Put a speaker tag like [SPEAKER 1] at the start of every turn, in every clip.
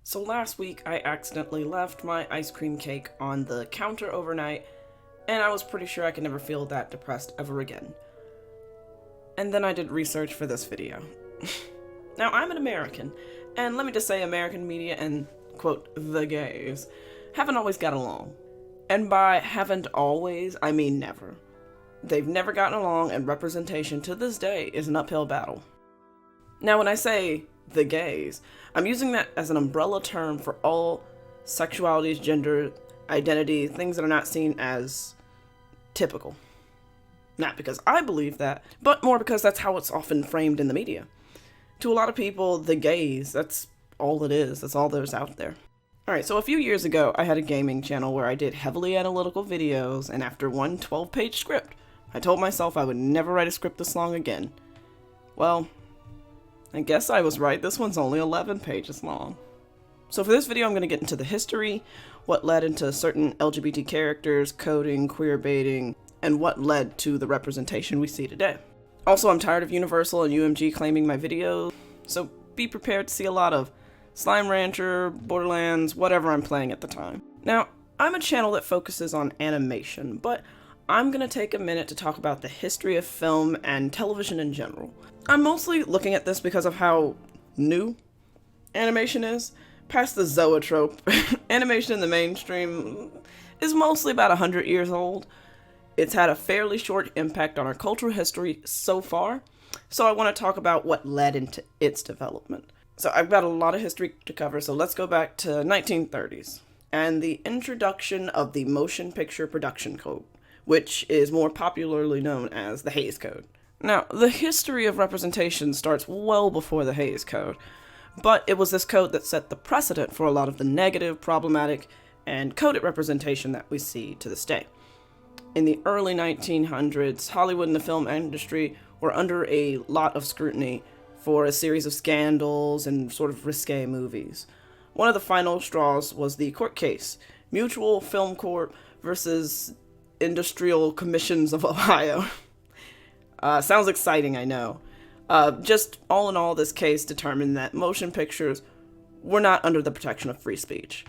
[SPEAKER 1] So last week I accidentally left my ice cream cake on the counter overnight, and I was pretty sure I could never feel that depressed ever again. And then I did research for this video. Now, I'm an American, and let me just say American media and, quote, the gays, haven't always got along. And by haven't always, I mean never. They've never gotten along, and representation to this day is an uphill battle. Now, when I say the gays, I'm using that as an umbrella term for all sexualities, gender, identity, things that are not seen as typical. Not because I believe that, but more because that's how it's often framed in the media. To a lot of people, the gays, that's all it is. That's all there's out there. Alright, so a few years ago, I had a gaming channel where I did heavily analytical videos, and after one 12-page script, I told myself I would never write a script this long again. Well, I guess I was right. This one's only 11 pages long. So for this video, I'm going to get into the history, what led into certain LGBT characters, coding, queerbaiting, and what led to the representation we see today. Also, I'm tired of Universal and UMG claiming my videos, so be prepared to see a lot of Slime Rancher, Borderlands, whatever I'm playing at the time. Now, I'm a channel that focuses on animation, but I'm going to take a minute to talk about the history of film and television in general. I'm mostly looking at this because of how new animation is. Past the zoetrope, animation in the mainstream is mostly about 100 years old. It's had a fairly short impact on our cultural history so far, so I want to talk about what led into its development. So I've got a lot of history to cover, so let's go back to 1930s and the introduction of the Motion Picture Production Code, which is more popularly known as the Hays Code. Now, the history of representation starts well before the Hays Code, but it was this code that set the precedent for a lot of the negative, problematic, and coded representation that we see to this day. In the early 1900s, Hollywood and the film industry were under a lot of scrutiny for a series of scandals and sort of risque movies. One of the final straws was the court case, Mutual Film Corp versus Industrial Commissions of Ohio. Sounds exciting, I know. Just all in all, this case determined that motion pictures were not under the protection of free speech.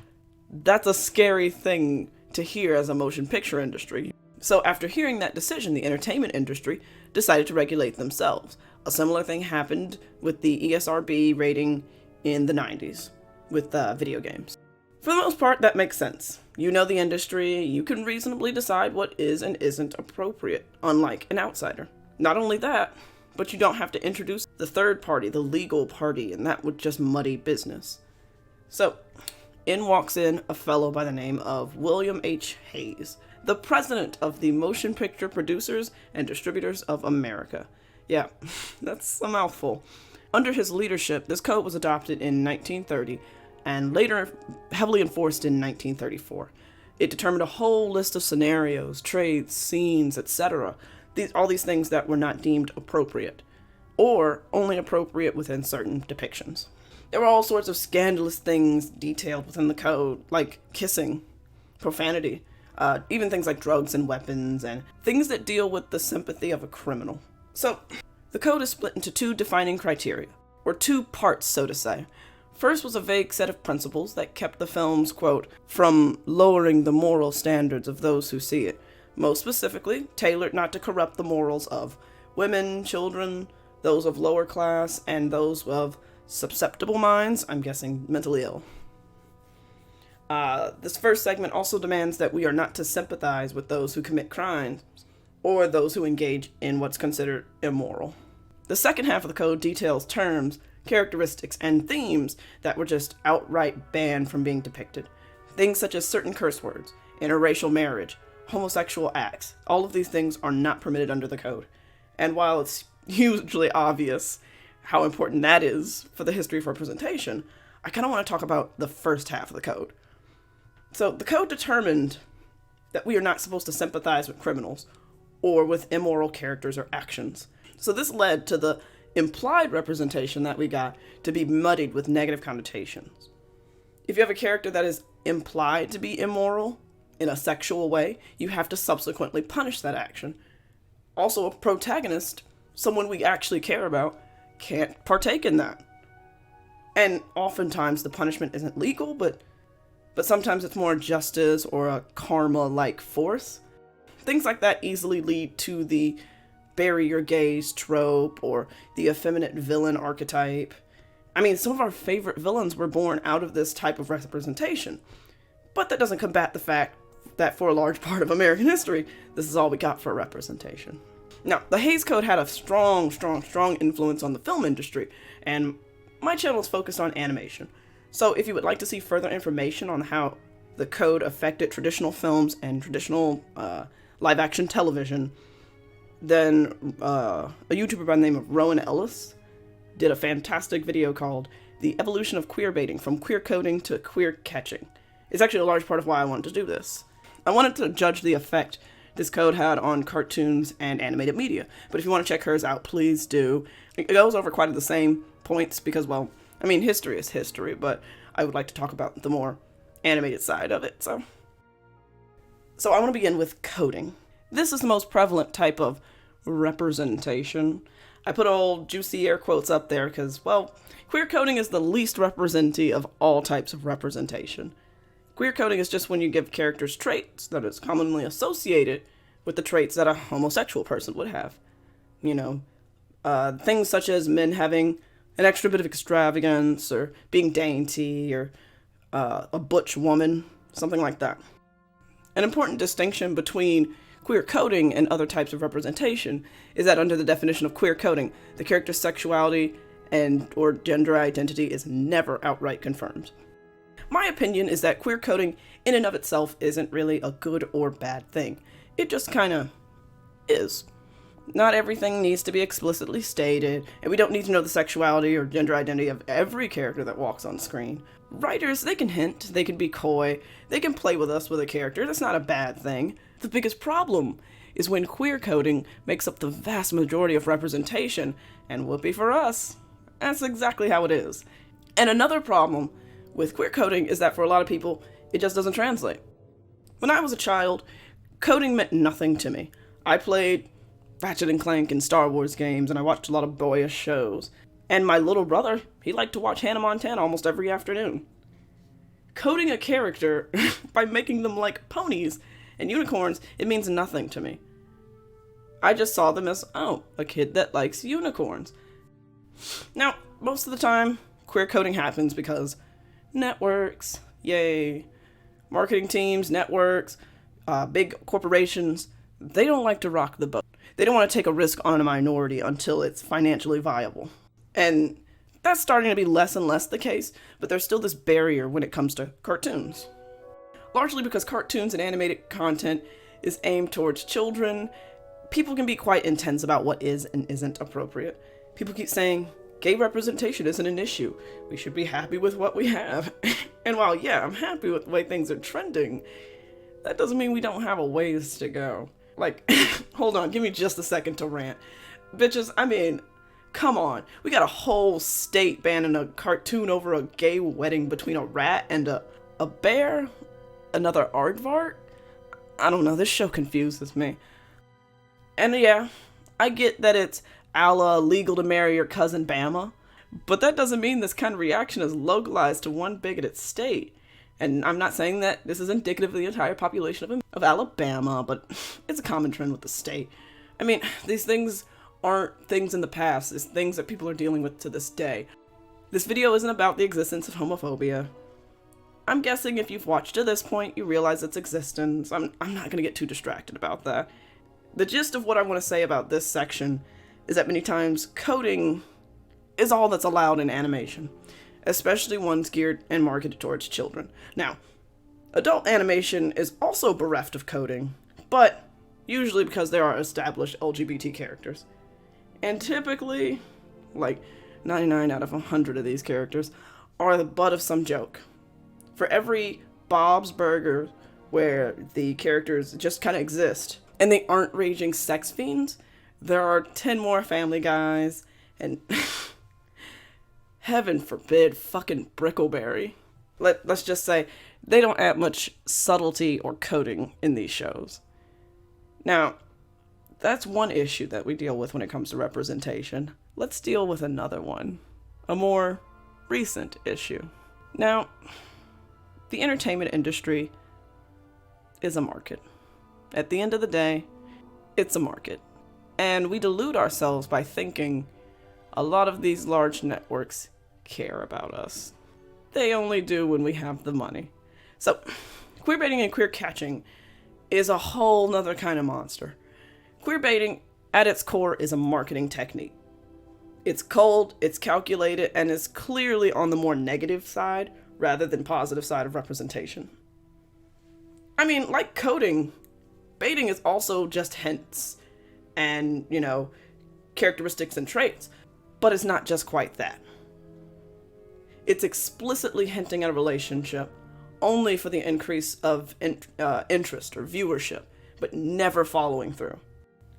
[SPEAKER 1] That's a scary thing to hear as a motion picture industry. So after hearing that decision, the entertainment industry decided to regulate themselves. A similar thing happened with the ESRB rating in the 90s with video games. For the most part, that makes sense. You know the industry, you can reasonably decide what is and isn't appropriate, unlike an outsider. Not only that, but you don't have to introduce the third party, the legal party, and that would just muddy business. So, in walks in a fellow by the name of William H. Hays, the president of the Motion Picture Producers and Distributors of America. Yeah, that's a mouthful. Under his leadership, this code was adopted in 1930 and later heavily enforced in 1934. It determined a whole list of scenarios, trades, scenes, etc. All these things that were not deemed appropriate, or only appropriate within certain depictions. There were all sorts of scandalous things detailed within the code, like kissing, profanity, even things like drugs and weapons, and things that deal with the sympathy of a criminal. So, the code is split into two defining criteria, or two parts, so to say. First was a vague set of principles that kept the films, quote, from lowering the moral standards of those who see it. Most specifically, tailored not to corrupt the morals of women, children, those of lower class, and those of susceptible minds, I'm guessing mentally ill. This first segment also demands that we are not to sympathize with those who commit crimes or those who engage in what's considered immoral. The second half of the code details terms, characteristics, and themes that were just outright banned from being depicted. Things such as certain curse words, interracial marriage, homosexual acts. All of these things are not permitted under the code. And while it's hugely obvious how important that is for the history of representation, I kind of want to talk about the first half of the code. So the code determined that we are not supposed to sympathize with criminals or with immoral characters or actions. So this led to the implied representation that we got to be muddied with negative connotations. If you have a character that is implied to be immoral in a sexual way, you have to subsequently punish that action. Also, a protagonist, someone we actually care about, can't partake in that. And oftentimes the punishment isn't legal, but sometimes it's more justice or a karma-like force. Things like that easily lead to the bury your gays trope or the effeminate villain archetype. I mean, some of our favorite villains were born out of this type of representation. But that doesn't combat the fact that for a large part of American history, this is all we got for representation. Now, the Hays Code had a strong influence on the film industry, and my channel is focused on animation. So if you would like to see further information on how the code affected traditional films and traditional live-action television, then a YouTuber by the name of Rowan Ellis did a fantastic video called The Evolution of Queerbaiting, from Queercoding to Queer Catching. It's actually a large part of why I wanted to do this. I wanted to judge the effect this code had on cartoons and animated media, but if you want to check hers out, please do. It goes over quite the same points because, well, I mean, history is history, but I would like to talk about the more animated side of it, so I want to begin with coding. This is the most prevalent type of representation. I put all juicy air quotes up there because, well, queer coding is the least representative of all types of representation. Queer coding is just when you give characters traits that is commonly associated with the traits that a homosexual person would have. You know, things such as men having an extra bit of extravagance, or being dainty, or a butch woman, something like that. An important distinction between queer coding and other types of representation is that under the definition of queer coding, the character's sexuality and or gender identity is never outright confirmed. My opinion is that queer coding in and of itself isn't really a good or bad thing. It just kinda is. Not everything needs to be explicitly stated, and we don't need to know the sexuality or gender identity of every character that walks on screen. Writers, they can hint, they can be coy, they can play with us with a character, that's not a bad thing. The biggest problem is when queer coding makes up the vast majority of representation, and whoopee for us. That's exactly how it is. And another problem with queer coding is that for a lot of people, it just doesn't translate. When I was a child, coding meant nothing to me. I played Ratchet and Clank and Star Wars games, and I watched a lot of boyish shows. And my little brother, he liked to watch Hannah Montana almost every afternoon. Coding a character by making them like ponies and unicorns, it means nothing to me. I just saw them as, oh, a kid that likes unicorns. Now, most of the time, queer coding happens because networks, yay, marketing teams, networks, big corporations, they don't like to rock the boat. They don't want to take a risk on a minority until it's financially viable. And that's starting to be less and less the case, but there's still this barrier when it comes to cartoons. Largely because cartoons and animated content is aimed towards children, people can be quite intense about what is and isn't appropriate. People keep saying, gay representation isn't an issue. We should be happy with what we have. And while, yeah, I'm happy with the way things are trending, that doesn't mean we don't have a ways to go. Like, hold on, give me just a second to rant. Bitches, I mean, come on. We got a whole state banning a cartoon over a gay wedding between a rat and a bear? Another aardvark? I don't know, this show confuses me. And yeah, I get that it's a la legal to marry your cousin Bama, but that doesn't mean this kind of reaction is localized to one bigoted state. And I'm not saying that this is indicative of the entire population of Alabama, but it's a common trend with the state. I mean, these things aren't things in the past, it's things that people are dealing with to this day. This video isn't about the existence of homophobia. I'm guessing if you've watched to this point, you realize its existence. I'm not going to get too distracted about that. The gist of what I want to say about this section is that many times coding is all that's allowed in animation, especially ones geared and marketed towards children. Now, adult animation is also bereft of coding, but usually because there are established LGBT characters. And typically, like 99 out of 100 of these characters are the butt of some joke. For every Bob's Burger where the characters just kind of exist and they aren't raging sex fiends, there are 10 more Family Guys and heaven forbid fucking Brickleberry. Let's just say they don't add much subtlety or coding in these shows. Now, that's one issue that we deal with when it comes to representation. Let's deal with another one. A more recent issue. Now, the entertainment industry is a market. At the end of the day, it's a market. And we delude ourselves by thinking a lot of these large networks care about us. They only do when we have the money. So, queerbaiting and queer catching is a whole nother kind of monster. Queerbaiting, at its core, is a marketing technique. It's cold, it's calculated, and is clearly on the more negative side rather than positive side of representation. I mean, like coding, baiting is also just hints and, characteristics and traits, but it's not just quite that. It's explicitly hinting at a relationship only for the increase of interest or viewership, but never following through.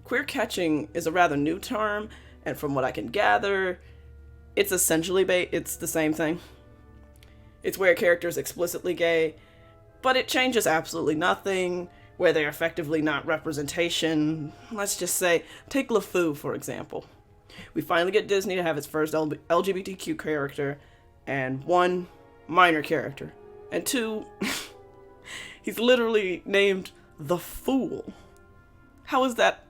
[SPEAKER 1] Queer catching is a rather new term, and from what I can gather, it's essentially bait. It's the same thing. It's where a character is explicitly gay, but it changes absolutely nothing, where they're effectively not representation. Let's just say, take LeFou, for example. We finally get Disney to have its first LGBTQ character, and 1, minor character, and 2, he's literally named the Fool. How is that?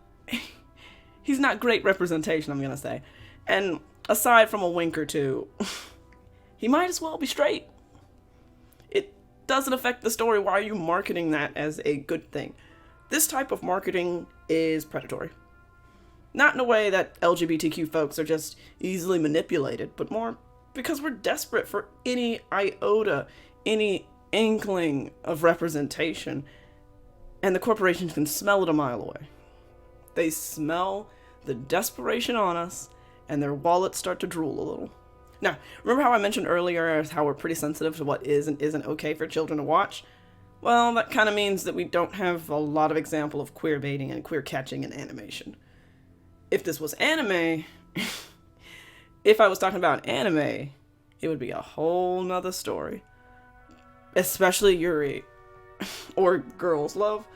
[SPEAKER 1] He's not great representation, I'm gonna say. And aside from a wink or two, he might as well be straight. It doesn't affect the story. Why are you marketing that as a good thing? This type of marketing is predatory. Not in a way that LGBTQ folks are just easily manipulated, but more because we're desperate for any iota, any inkling of representation, and the corporations can smell it a mile away. They smell the desperation on us, and their wallets start to drool a little. Now, remember how I mentioned earlier how we're pretty sensitive to what is and isn't okay for children to watch? Well, that kind of means that we don't have a lot of example of queer baiting and queer catching in animation. If this was anime, if I was talking about anime, it would be a whole nother story. Especially Yuri, or Girls Love,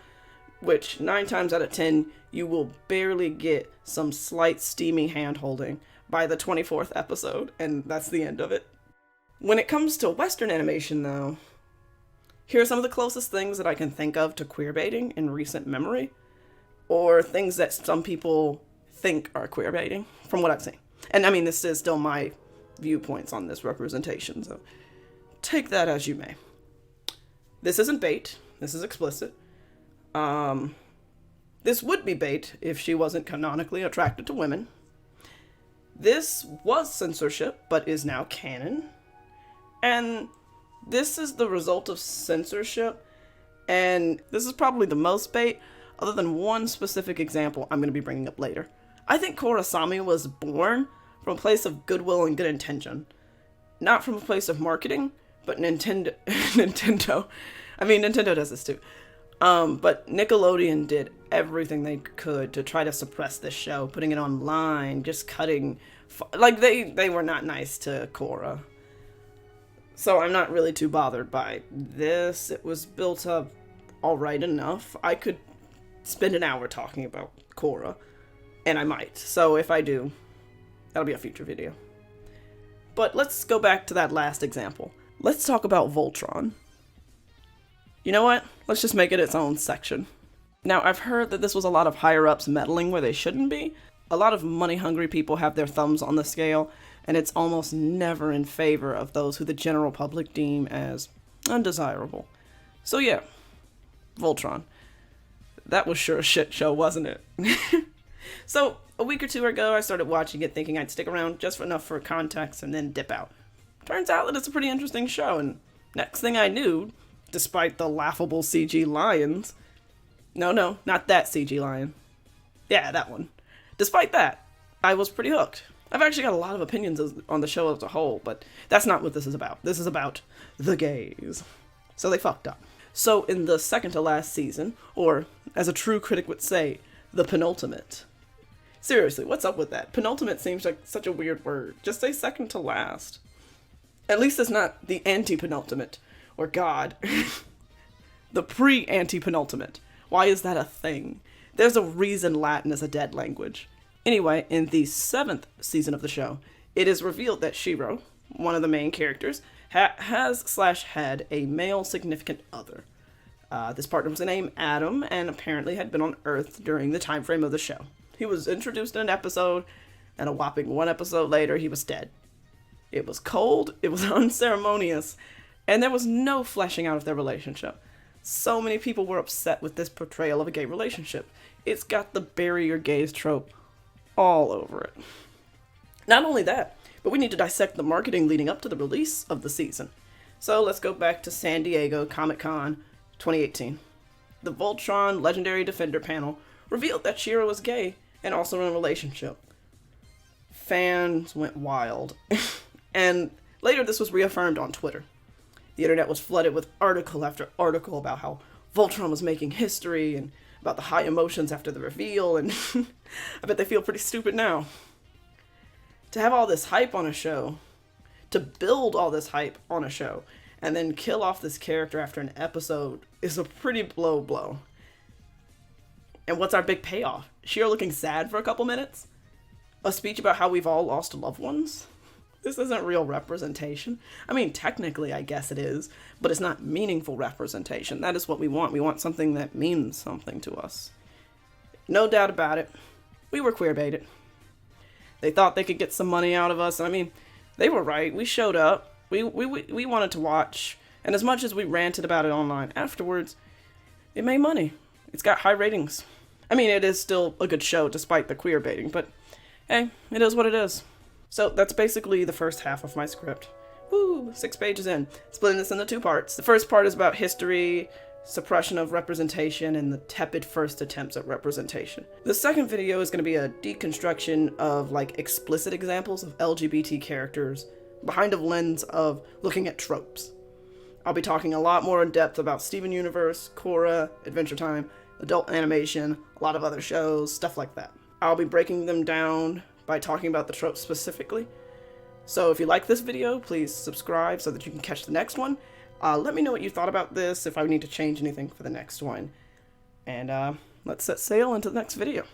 [SPEAKER 1] which 9 times out of 10, you will barely get some slight steamy hand-holding by the 24th episode, and that's the end of it. When it comes to Western animation, though, here are some of the closest things that I can think of to queerbaiting in recent memory, or things that some people think are queerbaiting, from what I've seen. And I mean, this is still my viewpoints on this representation, so take that as you may. This isn't bait. This is explicit. This would be bait if she wasn't canonically attracted to women. This was censorship, but is now canon. And this is the result of censorship, and this is probably the most bait, other than one specific example I'm going to be bringing up later. I think Korasami was born from a place of goodwill and good intention. Not from a place of marketing, but Nintendo. I mean, Nintendo does this too. But Nickelodeon did everything they could to try to suppress this show, putting it online, just cutting. Like, they were not nice to Korra. So I'm not really too bothered by this. It was built up alright enough. I could spend an hour talking about Korra, and I might. So if I do, that'll be a future video. But let's go back to that last example. Let's talk about Voltron. You know what? Let's just make it its own section. Now, I've heard that this was a lot of higher-ups meddling where they shouldn't be. A lot of money-hungry people have their thumbs on the scale, and it's almost never in favor of those who the general public deem as undesirable. So yeah, Voltron. That was sure a shit show, wasn't it? So, a week or two ago, I started watching it thinking I'd stick around just enough for context and then dip out. Turns out that it's a pretty interesting show, and next thing I knew, despite the laughable CG lions... No, not that CG lion. Yeah, that one. Despite that, I was pretty hooked. I've actually got a lot of opinions on the show as a whole, but that's not what this is about. This is about the gays. So they fucked up. So in the second to last season, or as a true critic would say, the penultimate. Seriously, what's up with that? Penultimate seems like such a weird word. Just say second to last. At least it's not the anti-penultimate, or God. The pre-anti-penultimate. Why is that a thing? There's a reason Latin is a dead language. Anyway, in the 7th season of the show, it is revealed that Shiro, one of the main characters, had a male significant other. This partner was named Adam and apparently had been on Earth during the time frame of the show. He was introduced in an episode, and a whopping one episode later, he was dead. It was cold, it was unceremonious, and there was no fleshing out of their relationship. So many people were upset with this portrayal of a gay relationship. It's got the bury your gays trope all over it. Not only that, but we need to dissect the marketing leading up to the release of the season. So let's go back to San Diego Comic-Con 2018. The Voltron Legendary Defender panel revealed that She-Ra was gay and also in a relationship. Fans went wild. And later this was reaffirmed on Twitter. The internet was flooded with article after article about how Voltron was making history and about the high emotions after the reveal, and I bet they feel pretty stupid now. To have all this hype on a show, to build all this hype on a show, and then kill off this character after an episode is a pretty low blow. And what's our big payoff? She-Ra looking sad for a couple minutes? A speech about how we've all lost loved ones? This isn't real representation. I mean, technically, I guess it is, but it's not meaningful representation. That is what we want. We want something that means something to us. No doubt about it. We were queerbaited. They thought they could get some money out of us. I mean, they were right. We showed up. We wanted to watch. And as much as we ranted about it online afterwards, it made money. It's got high ratings. I mean, it is still a good show despite the queerbaiting, but hey, it is what it is. So that's basically the first half of my script. Woo, 6 pages in. Splitting this into 2 parts. The first part is about history, suppression of representation, and the tepid first attempts at representation. The second video is going to be a deconstruction of explicit examples of LGBT characters behind a lens of looking at tropes. I'll be talking a lot more in depth about Steven Universe, Korra, Adventure Time, adult animation, a lot of other shows, stuff like that. I'll be breaking them down by talking about the tropes specifically. So if you like this video, please subscribe so that you can catch the next one. Let me know what you thought about this, if I need to change anything for the next one. And let's set sail into the next video.